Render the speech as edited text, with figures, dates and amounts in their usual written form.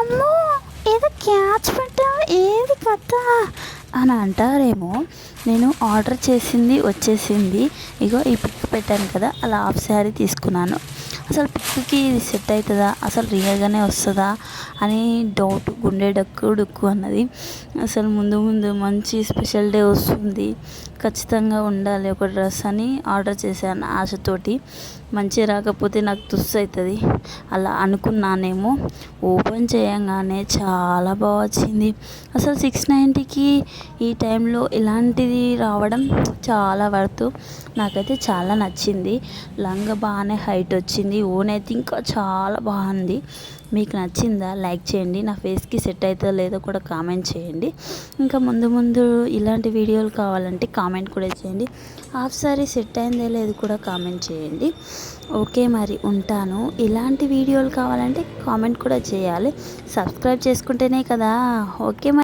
అమ్మో ఏదో క్యాచ్ పెట్టావు ఏది కథ అని అంటారేమో. నేను ఆర్డర్ చేసింది వచ్చేసింది. ఇగో ఈ పిక్ పెట్టాను కదా, అలా హాఫ్ శారీ తీసుకున్నాను. అసలు పిక్కి ఇది సెట్ అవుతుందా, అసలు రియల్గానే వస్తుందా అని డౌట్, గుండె డక్కు డుక్కు అన్నది. అసలు ముందు ముందు మంచి స్పెషల్ డే వస్తుంది, ఖచ్చితంగా ఉండాలి ఒక డ్రెస్ అని ఆర్డర్ చేశాను ఆశతోటి. మంచి రాకపోతే నాకు తుస్సు అవుతుంది అలా అనుకున్నానేమో. ఓపెన్ చేయంగానే చాలా బాగా వచ్చింది. అసలు 690కి ఈ టైంలో ఇలాంటిది రావడం చాలా వర్త్. నాకైతే చాలా నచ్చింది. లంగా బాగానే హైట్ వచ్చింది, ఓన్ అయితే ఇంకా చాలా బాగుంది. మీకు నచ్చిందా? లైక్ చేయండి. నా ఫేస్కి సెట్ అవుతుందో లేదో కూడా కామెంట్ చేయండి. ఇంకా ముందు ముందు ఇలాంటి వీడియోలు కావాలంటే కామెంట్ కూడా చేయండి. హాఫ్ సారీ సెట్ అయిందో లేదో కూడా కామెంట్ చేయండి. ఓకే మరి ఉంటాను. ఇలాంటి వీడియోలు కావాలంటే కామెంట్ కూడా చేయాలి. సబ్స్క్రైబ్ చేసుకుంటేనే కదా. ఓకే మరి.